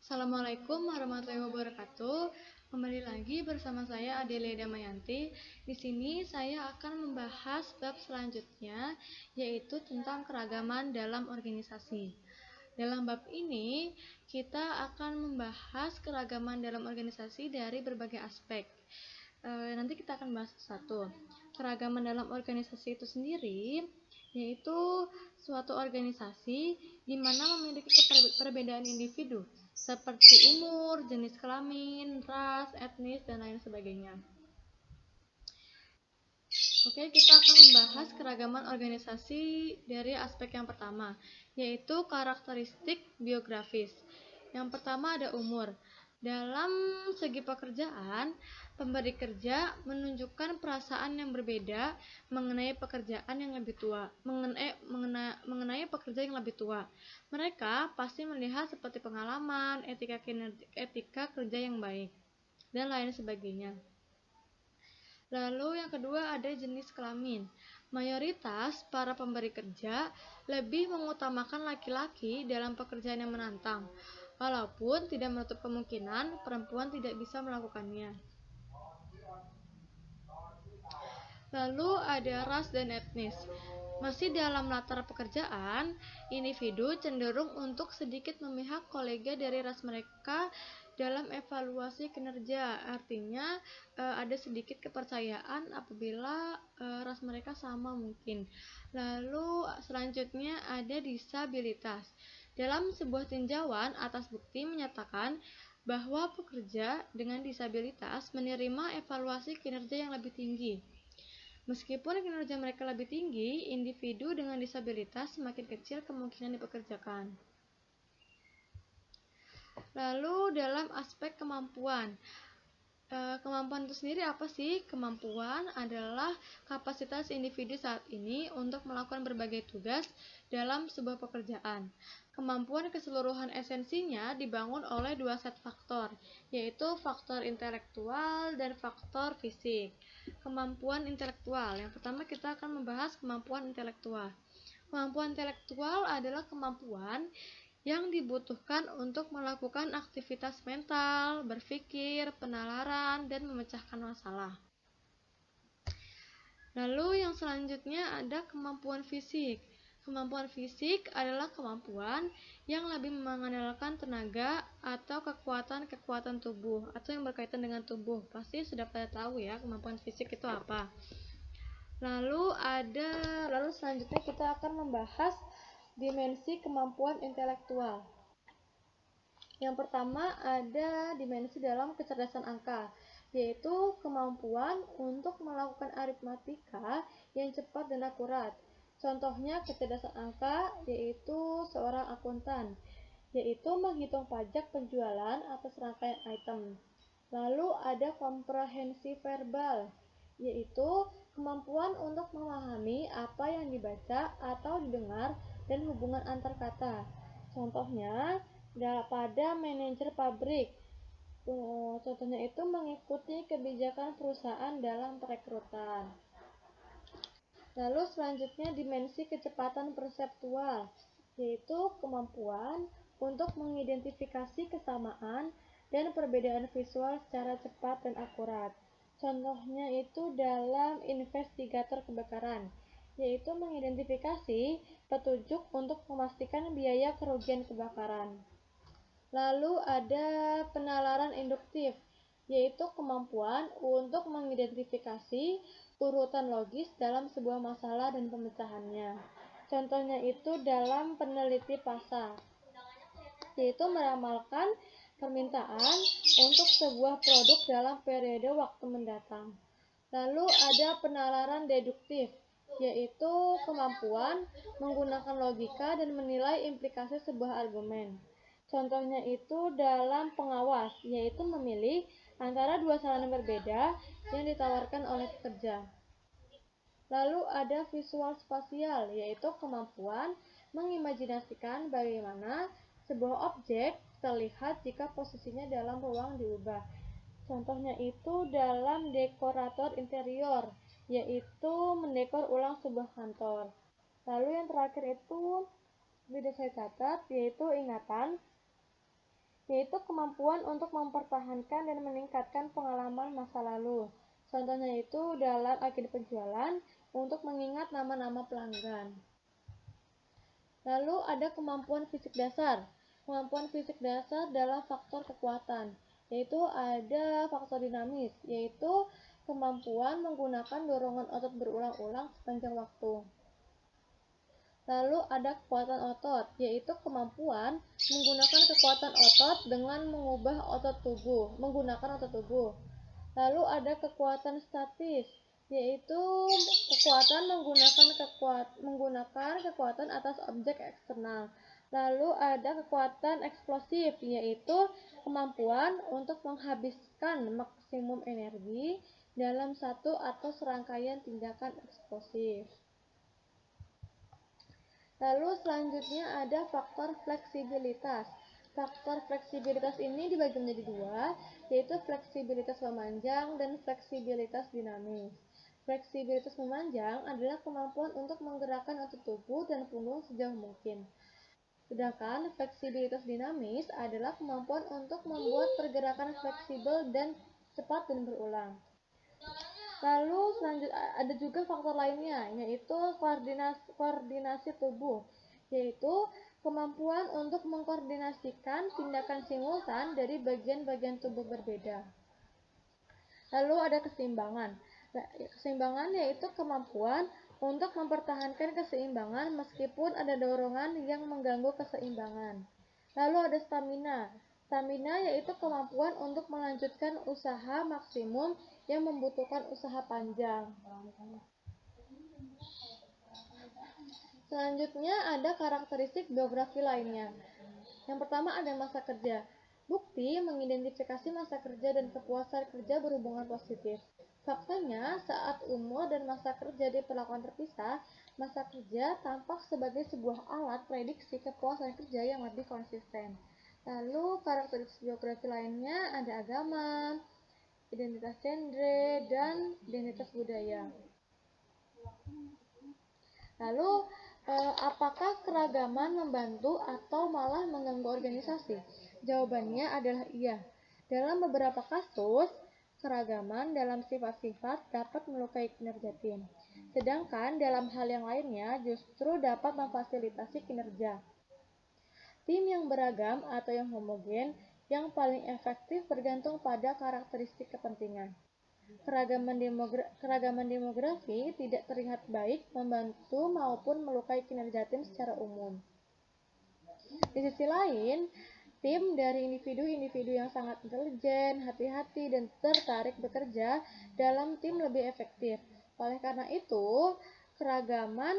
Assalamualaikum warahmatullahi wabarakatuh. Kembali lagi bersama saya Adelia Damayanti. Di sini saya akan membahas bab selanjutnya, yaitu tentang keragaman dalam organisasi. Dalam bab ini, kita akan membahas keragaman dalam organisasi dari berbagai aspek. Nanti kita akan bahas satu. Keragaman dalam organisasi itu sendiri yaitu suatu organisasi di mana memiliki perbedaan individu seperti umur, jenis kelamin, ras, etnis, dan lain sebagainya. Oke, kita akan membahas keragaman organisasi dari aspek yang pertama, yaitu karakteristik biografis. Yang pertama ada umur. Dalam segi pekerjaan, pemberi kerja menunjukkan perasaan yang berbeda mengenai pekerjaan yang lebih tua, mengenai pekerja yang lebih tua. Mereka pasti melihat seperti pengalaman, etika kerja yang baik, dan lain sebagainya. Lalu yang kedua ada jenis kelamin. Mayoritas para pemberi kerja lebih mengutamakan laki-laki dalam pekerjaan yang menantang, walaupun tidak menutup kemungkinan perempuan tidak bisa melakukannya. Lalu ada ras dan etnis. Masih dalam latar pekerjaan, individu cenderung untuk sedikit memihak kolega dari ras mereka dalam evaluasi kinerja. Artinya ada sedikit kepercayaan apabila ras mereka sama mungkin. Lalu selanjutnya ada disabilitas. Dalam sebuah tinjauan atas bukti menyatakan bahwa pekerja dengan disabilitas menerima evaluasi kinerja yang lebih tinggi. Meskipun kinerja mereka lebih tinggi, individu dengan disabilitas semakin kecil kemungkinan dipekerjakan. Lalu dalam aspek kemampuan, kemampuan itu sendiri apa sih? Kemampuan adalah kapasitas individu saat ini untuk melakukan berbagai tugas dalam sebuah pekerjaan. Kemampuan keseluruhan esensinya dibangun oleh dua set faktor, yaitu faktor intelektual dan faktor fisik. Kemampuan intelektual. Yang pertama kita akan membahas kemampuan intelektual. Kemampuan intelektual adalah kemampuan yang dibutuhkan untuk melakukan aktivitas mental, berpikir, penalaran, dan memecahkan masalah. Lalu yang selanjutnya ada kemampuan fisik. Kemampuan fisik adalah kemampuan yang lebih mengandalkan tenaga atau kekuatan tubuh atau yang berkaitan dengan tubuh. Pasti sudah pada tahu ya kemampuan fisik itu apa. Lalu selanjutnya kita akan membahas dimensi kemampuan intelektual. Yang pertama ada dimensi dalam kecerdasan angka, yaitu kemampuan untuk melakukan aritmatika yang cepat dan akurat. Contohnya kecerdasan angka yaitu seorang akuntan, yaitu menghitung pajak penjualan atas rangkaian item. Lalu ada komprehensi verbal, yaitu kemampuan untuk memahami apa yang dibaca atau didengar dan hubungan antar kata. Contohnya pada manajer pabrik, contohnya itu mengikuti kebijakan perusahaan dalam perekrutan. Lalu selanjutnya dimensi kecepatan perseptual, yaitu kemampuan untuk mengidentifikasi kesamaan dan perbedaan visual secara cepat dan akurat. Contohnya itu dalam investigator kebakaran, yaitu mengidentifikasi petunjuk untuk memastikan biaya kerugian kebakaran. Lalu ada penalaran induktif, yaitu kemampuan untuk mengidentifikasi urutan logis dalam sebuah masalah dan pemecahannya. Contohnya itu dalam peneliti pasar, yaitu meramalkan permintaan untuk sebuah produk dalam periode waktu mendatang. Lalu ada penalaran deduktif, yaitu kemampuan menggunakan logika dan menilai implikasi sebuah argumen. Contohnya itu dalam pengawas, yaitu memilih antara dua saran yang berbeda yang ditawarkan oleh pekerja. Lalu ada visual spasial, yaitu kemampuan mengimajinasikan bagaimana sebuah objek terlihat jika posisinya dalam ruang diubah. Contohnya itu dalam dekorator interior, yaitu mendekor ulang sebuah kantor. Lalu yang terakhir itu tidak saya catat, yaitu ingatan, yaitu kemampuan untuk mempertahankan dan meningkatkan pengalaman masa lalu. Contohnya itu dalam agenda penjualan untuk mengingat nama-nama pelanggan. Lalu ada kemampuan fisik dasar. Kemampuan fisik dasar dalam faktor kekuatan, yaitu ada faktor dinamis, yaitu kemampuan menggunakan dorongan otot berulang-ulang sepanjang waktu. Lalu ada kekuatan otot, yaitu kemampuan menggunakan kekuatan otot dengan menggunakan otot tubuh. Lalu ada kekuatan statis, yaitu kekuatan menggunakan kekuatan atas objek eksternal. Lalu ada kekuatan eksplosif, yaitu kemampuan untuk menghabiskan maksimum energi dalam satu atau serangkaian tindakan eksplosif. Lalu selanjutnya ada faktor fleksibilitas. Faktor fleksibilitas ini dibagi menjadi dua, yaitu fleksibilitas memanjang dan fleksibilitas dinamis. Fleksibilitas memanjang adalah kemampuan untuk menggerakkan otot tubuh dan punggung sejauh mungkin. Sedangkan fleksibilitas dinamis adalah kemampuan untuk membuat pergerakan fleksibel dan cepat dan berulang. Lalu selanjutnya ada juga faktor lainnya, yaitu koordinasi tubuh, yaitu kemampuan untuk mengkoordinasikan tindakan simultan dari bagian-bagian tubuh berbeda. Lalu ada keseimbangan. Keseimbangan yaitu kemampuan untuk mempertahankan keseimbangan meskipun ada dorongan yang mengganggu keseimbangan. Lalu ada stamina. Stamina yaitu kemampuan untuk melanjutkan usaha maksimum yang membutuhkan usaha panjang. Selanjutnya ada karakteristik biografi lainnya. Yang pertama ada masa kerja. Bukti mengidentifikasi masa kerja dan kepuasan kerja berhubungan positif. Faktanya, saat umur dan masa kerja diperlakukan terpisah, masa kerja tampak sebagai sebuah alat prediksi kepuasan kerja yang lebih konsisten. Lalu karakteristik biografi lainnya ada agama, identitas genre, dan identitas budaya. Lalu, apakah keragaman membantu atau malah mengganggu organisasi? Jawabannya adalah iya. Dalam beberapa kasus, keragaman dalam sifat-sifat dapat melukai kinerja tim. Sedangkan dalam hal yang lainnya justru dapat memfasilitasi kinerja. Tim yang beragam atau yang homogen yang paling efektif bergantung pada karakteristik kepentingan. Keragaman demografi tidak terlihat baik membantu maupun melukai kinerja tim secara umum. Di sisi lain, tim dari individu-individu yang sangat intelijen, hati-hati, dan tertarik bekerja dalam tim lebih efektif. Oleh karena itu, keragaman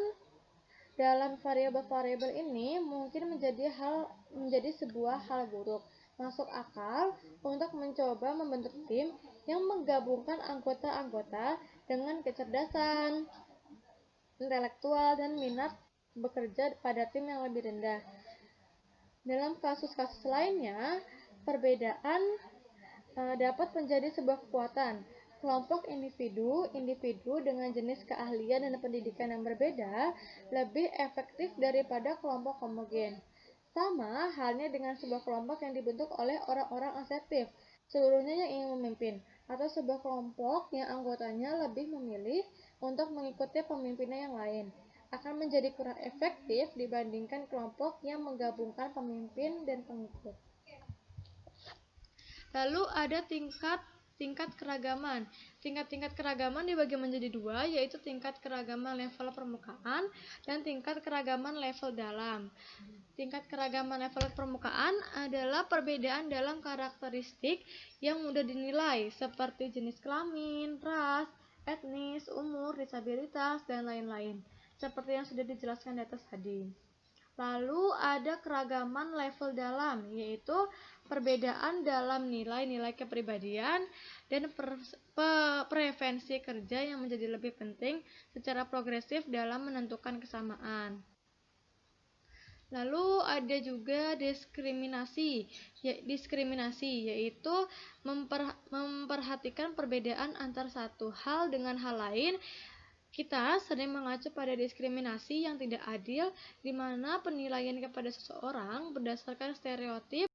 dalam variabel-variabel ini mungkin menjadi sebuah hal buruk. Masuk akal untuk mencoba membentuk tim yang menggabungkan anggota-anggota dengan kecerdasan intelektual dan minat bekerja pada tim yang lebih rendah. Dalam kasus-kasus lainnya, perbedaan dapat menjadi sebuah kekuatan. Kelompok individu dengan jenis keahlian dan pendidikan yang berbeda lebih efektif daripada kelompok homogen. Sama halnya dengan sebuah kelompok yang dibentuk oleh orang-orang asertif, seluruhnya yang ingin memimpin, atau sebuah kelompok yang anggotanya lebih memilih untuk mengikuti pemimpinnya yang lain, akan menjadi kurang efektif dibandingkan kelompok yang menggabungkan pemimpin dan pengikut. Lalu ada tingkat keragaman. Tingkat keragaman dibagi menjadi dua, yaitu tingkat keragaman level permukaan dan tingkat keragaman level dalam. Tingkat keragaman level permukaan adalah perbedaan dalam karakteristik yang mudah dinilai, seperti jenis kelamin, ras, etnis, umur, disabilitas, dan lain-lain, seperti yang sudah dijelaskan di atas tadi. Lalu ada keragaman level dalam, yaitu perbedaan dalam nilai-nilai kepribadian dan preferensi kerja yang menjadi lebih penting secara progresif dalam menentukan kesamaan. Lalu ada juga diskriminasi, yaitu memperhatikan perbedaan antar satu hal dengan hal lain. Kita sering mengacu pada diskriminasi yang tidak adil, di mana penilaian kepada seseorang berdasarkan stereotip